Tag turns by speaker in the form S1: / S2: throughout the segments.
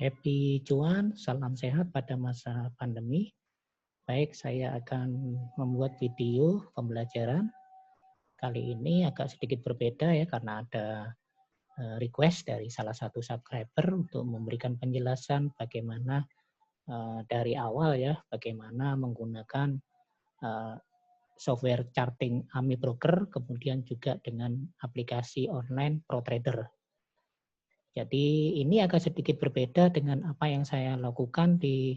S1: Happy cuan, salam sehat pada masa pandemi. Baik, saya akan membuat video pembelajaran. Kali ini agak sedikit berbeda ya karena ada request dari salah satu subscriber untuk memberikan penjelasan bagaimana dari awal ya, bagaimana menggunakan software charting AMI Broker, kemudian juga dengan aplikasi online ProTrader. Jadi ini agak sedikit berbeda dengan apa yang saya lakukan di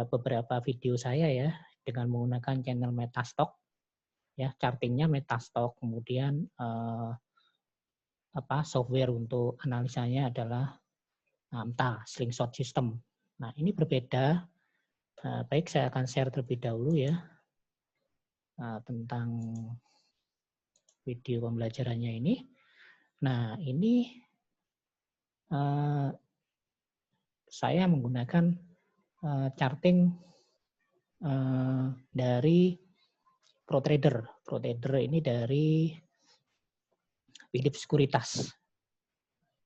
S1: beberapa video saya ya, dengan menggunakan channel Metastock ya, chartingnya Metastock, kemudian software untuk analisanya adalah AMTA Slingshot System. Nah ini berbeda. Baik, saya akan share terlebih dahulu ya tentang video pembelajarannya ini. Nah ini saya menggunakan charting dari ProTrader. ProTrader ini dari Philips Securitas.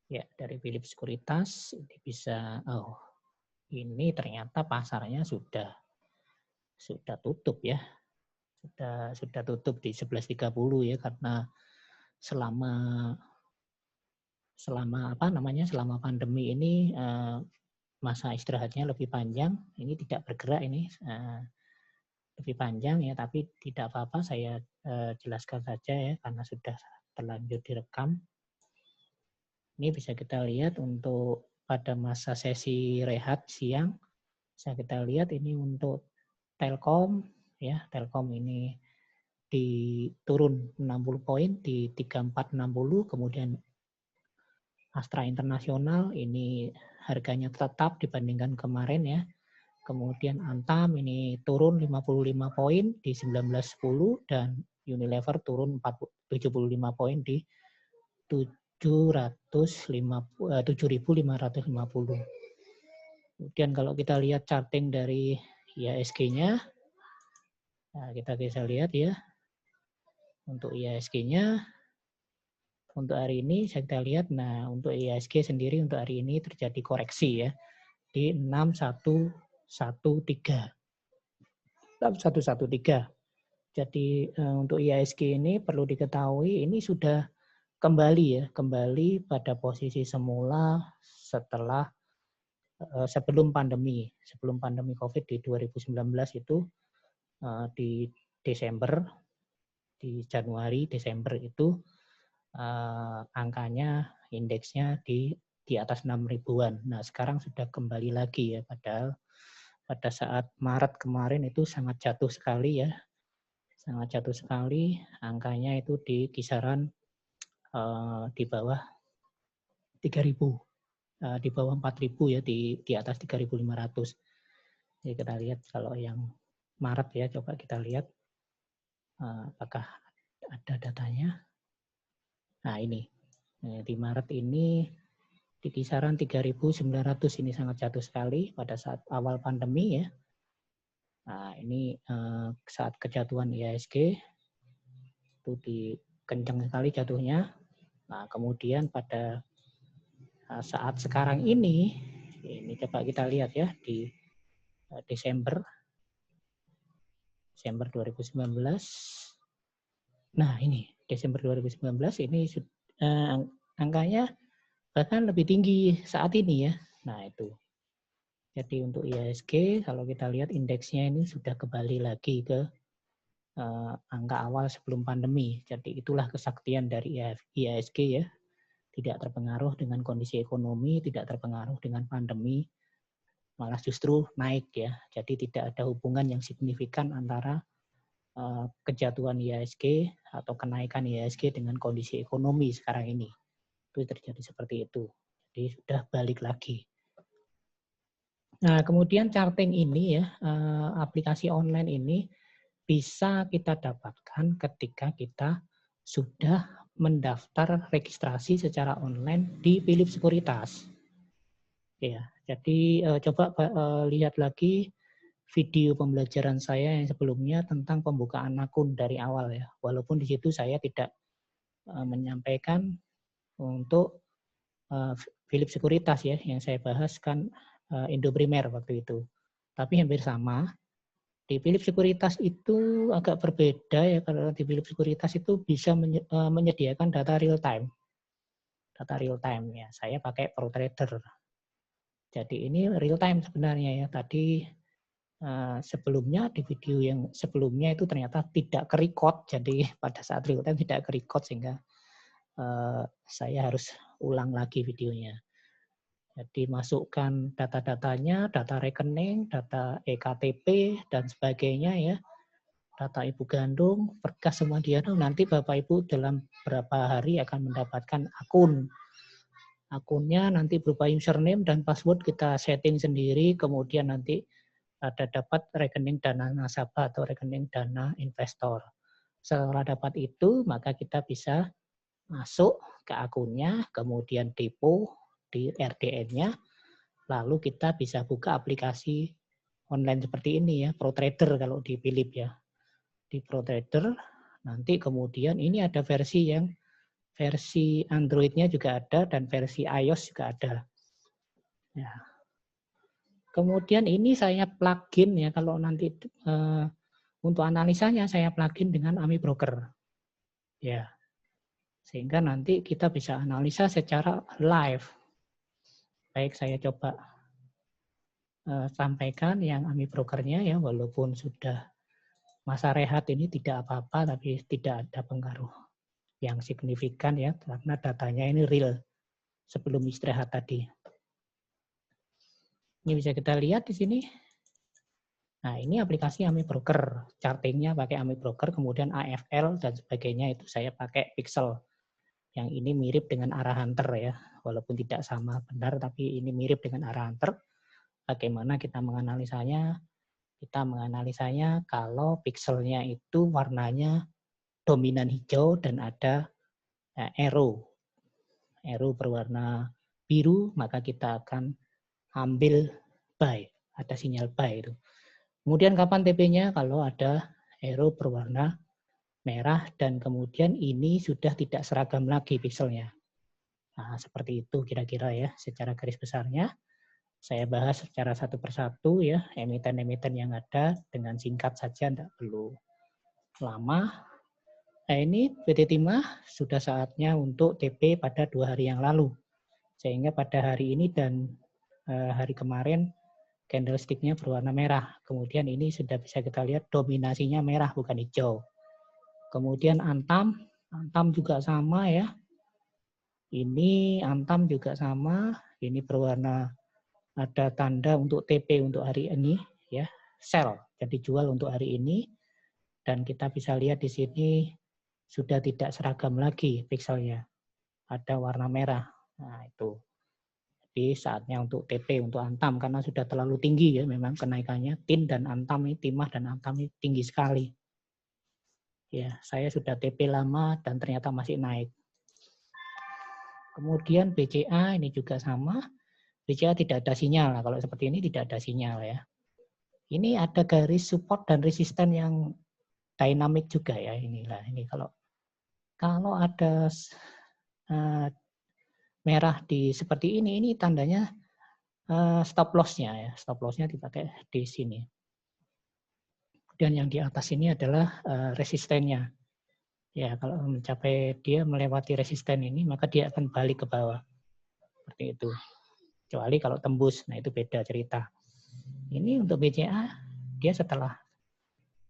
S1: Ya, dari Philips Securitas ini bisa, ini ternyata pasarnya sudah tutup ya. Sudah tutup di 11.30 ya, karena selama pandemi ini masa istirahatnya lebih panjang, ini tidak bergerak ini lebih panjang ya, tapi tidak apa-apa, saya jelaskan saja ya karena sudah terlanjur direkam. Ini bisa kita lihat untuk pada masa sesi rehat siang, bisa kita lihat ini untuk Telkom ya, Telkom ini turun 60 poin di 3460, kemudian Astra Internasional ini harganya tetap dibandingkan kemarin ya. Kemudian Antam ini turun 55 poin di 1910 dan Unilever turun 75 poin di 7.550. Kemudian kalau kita lihat charting dari IHSG-nya, nah kita bisa lihat ya, untuk IHSG-nya untuk hari ini kita lihat, nah untuk IHSG sendiri untuk hari ini terjadi koreksi ya di 6113. 6113. Jadi untuk IHSG ini perlu diketahui ini sudah kembali pada posisi semula setelah sebelum pandemi COVID di 2019 itu di Desember, di Januari Desember itu angkanya indeksnya di atas 6 ribuan. Nah sekarang sudah kembali lagi ya, padahal pada saat Maret kemarin itu sangat jatuh sekali ya, sangat jatuh sekali, angkanya itu di kisaran di bawah 3.000, di bawah 4.000 ya, di atas 3.500. Jadi kita lihat kalau yang Maret ya, coba kita lihat apakah ada datanya. Nah ini di Maret ini di kisaran 3.900, ini sangat jatuh sekali pada saat awal pandemi ya. Nah ini saat kejatuhan IHSG itu kencang sekali jatuhnya. Nah kemudian pada saat sekarang ini coba kita lihat ya di Desember 2019. Nah ini Desember 2019 ini angkanya bahkan lebih tinggi saat ini ya. Nah itu. Jadi untuk IHSG kalau kita lihat indeksnya ini sudah kembali lagi ke angka awal sebelum pandemi. Jadi itulah kesaktian dari IHSG ya. Tidak terpengaruh dengan kondisi ekonomi, tidak terpengaruh dengan pandemi, malah justru naik ya. Jadi tidak ada hubungan yang signifikan antara kejatuhan IHSG atau kenaikan IHSG dengan kondisi ekonomi sekarang ini. Itu terjadi seperti itu. Jadi sudah balik lagi. Nah, kemudian charting ini ya, aplikasi online ini bisa kita dapatkan ketika kita sudah mendaftar registrasi secara online di Philips Securitas. Ya, jadi coba lihat lagi video pembelajaran saya yang sebelumnya tentang pembukaan akun dari awal ya. Walaupun di situ saya tidak menyampaikan untuk Philips Sekuritas ya, yang saya bahas kan Indoprimer waktu itu. Tapi hampir sama. Di Philips Sekuritas itu agak berbeda ya, karena di Philips Sekuritas itu bisa menyediakan data real time. Data real time ya, saya pakai ProTrader. Jadi ini real time sebenarnya ya. Tadi sebelumnya di video yang sebelumnya itu ternyata tidak ke-record, jadi pada saat real time tidak ke-record sehingga saya harus ulang lagi videonya. Jadi masukkan data-datanya, data rekening, data EKTP dan sebagainya ya, data ibu gandung, berkas semua dia. Nanti Bapak Ibu dalam beberapa hari akan mendapatkan akun. Akunnya nanti berupa username dan password kita setting sendiri, kemudian nanti ada dapat rekening dana nasabah atau rekening dana investor. Setelah dapat itu, maka kita bisa masuk ke akunnya, kemudian depo di RDN-nya, lalu kita bisa buka aplikasi online seperti ini ya, ProTrader kalau di Philips ya. Di ProTrader, nanti kemudian ini ada versi Android-nya juga ada dan versi iOS juga ada. Ya. Kemudian ini saya plugin ya, kalau nanti untuk analisanya saya plugin dengan AMI Broker. Ya. Sehingga nanti kita bisa analisa secara live. Baik, saya coba sampaikan yang AMI Brokernya ya, walaupun sudah masa rehat ini tidak apa-apa, tapi tidak ada pengaruh yang signifikan ya, karena datanya ini real sebelum istirahat tadi. Ini bisa kita lihat di sini. Nah, ini aplikasi AMI Broker. Chartingnya pakai AMI Broker, kemudian AFL dan sebagainya itu saya pakai Pixel. Yang ini mirip dengan Arahunter ya, walaupun tidak sama benar, tapi ini mirip dengan Arahunter. Bagaimana kita menganalisanya? Kita menganalisanya kalau pixelnya itu warnanya dominan hijau dan ada arrow berwarna biru, maka kita akan ambil buy, ada sinyal buy itu. Kemudian kapan TP-nya? Kalau ada arrow berwarna merah dan kemudian ini sudah tidak seragam lagi pixelnya. Nah, seperti itu kira-kira ya secara garis besarnya. Saya bahas secara satu persatu ya, emiten-emiten yang ada dengan singkat saja, tidak perlu lama. Nah ini PT Timah sudah saatnya untuk TP pada 2 hari yang lalu. Sehingga pada hari ini dan hari kemarin candlestick-nya berwarna merah. Kemudian ini sudah bisa kita lihat dominasinya merah bukan hijau. Kemudian Antam juga sama ya. Ini Antam juga sama, ini berwarna ada tanda untuk TP untuk hari ini ya, sell, jadi jual untuk hari ini, dan kita bisa lihat di sini sudah tidak seragam lagi pixelnya, ada warna merah. Nah itu, jadi saatnya untuk TP untuk Antam karena sudah terlalu tinggi ya, memang kenaikannya TIN dan Antam ini, Timah dan Antam ini tinggi sekali. Ya, saya sudah TP lama dan ternyata masih naik. Kemudian BCA ini juga sama. BCA tidak ada sinyal. Nah, kalau seperti ini tidak ada sinyal ya. Ini ada garis support dan resisten yang dynamic juga ya inilah ini kalau ada merah di seperti ini tandanya stop loss-nya ya. Stop loss-nya dipakai di sini. Dan yang di atas ini adalah resistennya. Ya, kalau mencapai dia melewati resisten ini maka dia akan balik ke bawah. Seperti itu. Kecuali kalau tembus, nah itu beda cerita. Ini untuk BCA, dia setelah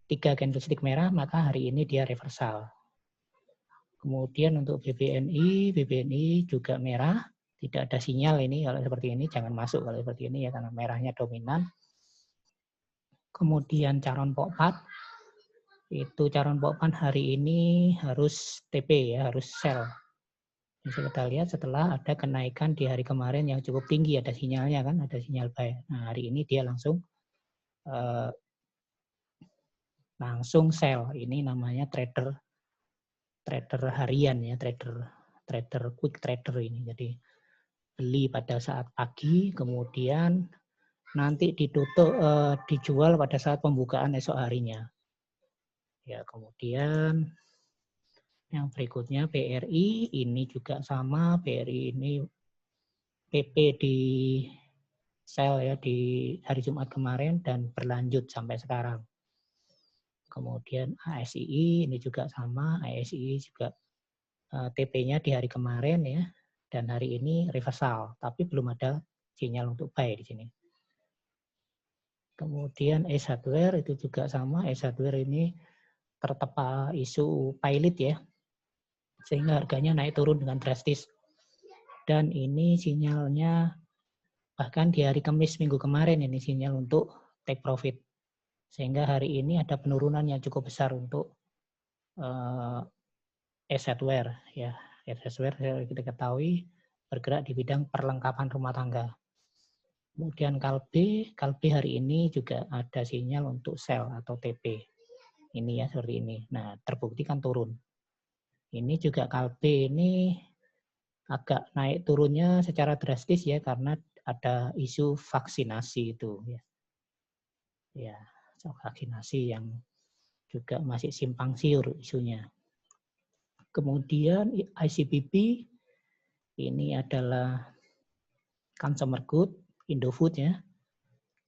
S1: 3 candlestick merah, maka hari ini dia reversal. Kemudian untuk BBNI juga merah, tidak ada sinyal ini, kalau seperti ini jangan masuk kalau seperti ini ya, karena merahnya dominan. Kemudian Charon Pokpat, itu Charon Pokpat hari ini harus TP ya, harus sell. Bisa kita lihat setelah ada kenaikan di hari kemarin yang cukup tinggi, ada sinyalnya kan, ada sinyal buy. Nah hari ini dia langsung sell. Ini namanya trader harian ya, trader quick trader ini. Jadi beli pada saat pagi, kemudian nanti dijual pada saat pembukaan esok harinya. Ya kemudian yang berikutnya BRI, ini juga sama, BRI ini PP di sell ya di hari Jumat kemarin dan berlanjut sampai sekarang. Kemudian ASII ini juga sama, ASII juga TP-nya di hari kemarin ya, dan hari ini reversal, tapi belum ada sinyal untuk buy di sini. Kemudian Ace Hardware itu juga sama, Ace Hardware ini tertepa isu pilot ya, sehingga harganya naik turun dengan drastis. Dan ini sinyalnya bahkan di hari Kamis minggu kemarin ini sinyal untuk take profit. Sehingga hari ini ada penurunan yang cukup besar untuk Ace Hardware ya. Ace Hardware kita ketahui bergerak di bidang perlengkapan rumah tangga. Kemudian Kalbe hari ini juga ada sinyal untuk sell atau TP. Ini ya seperti ini. Nah, terbukti kan turun. Ini juga Kalbe ini agak naik turunnya secara drastis ya karena ada isu vaksinasi itu ya. Ya, vaksinasi yang juga masih simpang siur isunya. Kemudian ICBP ini adalah consumer good, Indofood ya.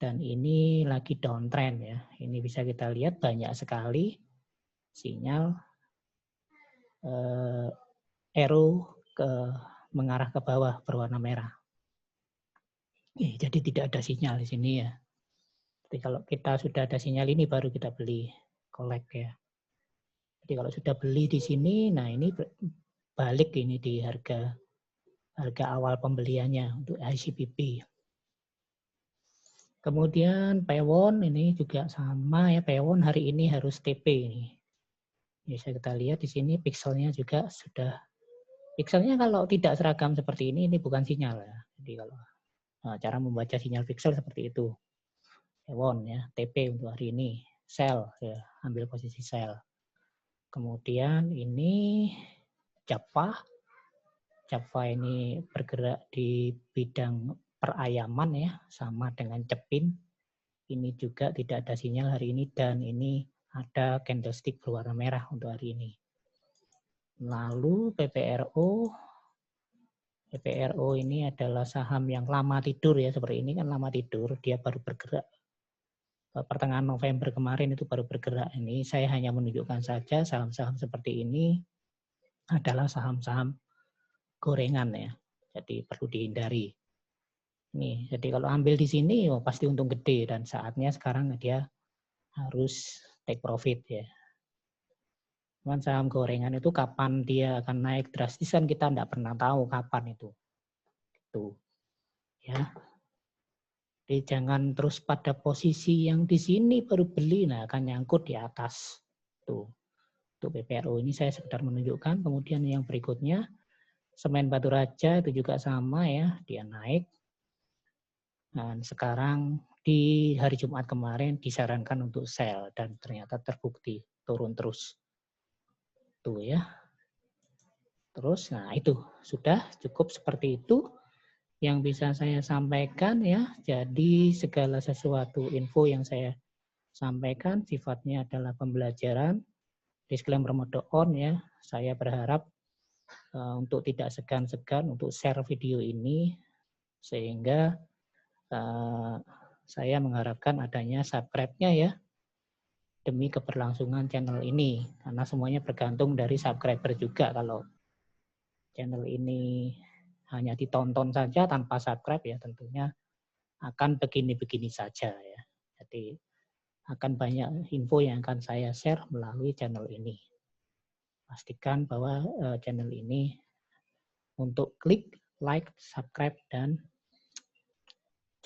S1: Dan ini lagi downtrend ya. Ini bisa kita lihat banyak sekali sinyal arrow mengarah ke bawah berwarna merah. Jadi tidak ada sinyal di sini ya. Jadi kalau kita sudah ada sinyal ini baru kita beli, collect ya. Jadi kalau sudah beli di sini, nah ini balik ini di harga awal pembeliannya untuk ICBP. Kemudian Pewon ini juga sama ya, Pewon hari ini harus TP ini. Bisa kita lihat di sini pixelnya juga sudah, pixelnya kalau tidak seragam seperti ini bukan sinyal ya. Jadi kalau cara membaca sinyal pixel seperti itu. Pewon ya, TP untuk hari ini, sell ya, ambil posisi sell. Kemudian ini Java ini bergerak di bidang perayaman ya, sama dengan Cepin. Ini juga tidak ada sinyal hari ini dan ini ada candlestick berwarna merah untuk hari ini. Lalu PPRO ini adalah saham yang lama tidur ya, seperti ini kan lama tidur, dia baru bergerak pertengahan November kemarin itu baru bergerak. Ini saya hanya menunjukkan saja saham-saham seperti ini adalah saham-saham gorengan ya, jadi perlu dihindari. Nih, jadi kalau ambil di sini pasti untung gede dan saatnya sekarang dia harus take profit ya. Cuman saham gorengan itu kapan dia akan naik drastis kan kita tidak pernah tahu kapan itu. Tuh. Ya. Jadi jangan terus pada posisi yang di sini baru beli, nah akan nyangkut di atas. Tuh. Untuk PPRO ini saya sekedar menunjukkan. Kemudian yang berikutnya semen batu raja itu juga sama ya, dia naik. Dan sekarang di hari Jumat kemarin disarankan untuk sell dan ternyata terbukti turun terus. Tuh ya. Terus, nah itu sudah cukup seperti itu yang bisa saya sampaikan ya. Jadi segala sesuatu info yang saya sampaikan sifatnya adalah pembelajaran. Disclaimer mode on ya. Saya berharap untuk tidak segan-segan untuk share video ini sehingga saya mengharapkan adanya subscribe-nya ya demi keberlangsungan channel ini karena semuanya bergantung dari subscriber juga. Kalau channel ini hanya ditonton saja tanpa subscribe ya tentunya akan begini-begini saja ya. Jadi akan banyak info yang akan saya share melalui channel ini. Pastikan bahwa channel ini untuk klik, like, subscribe, dan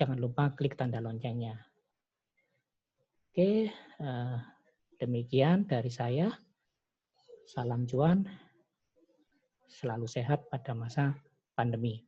S1: jangan lupa klik tanda loncengnya. Oke, demikian dari saya. Salam cuan, selalu sehat pada masa pandemi.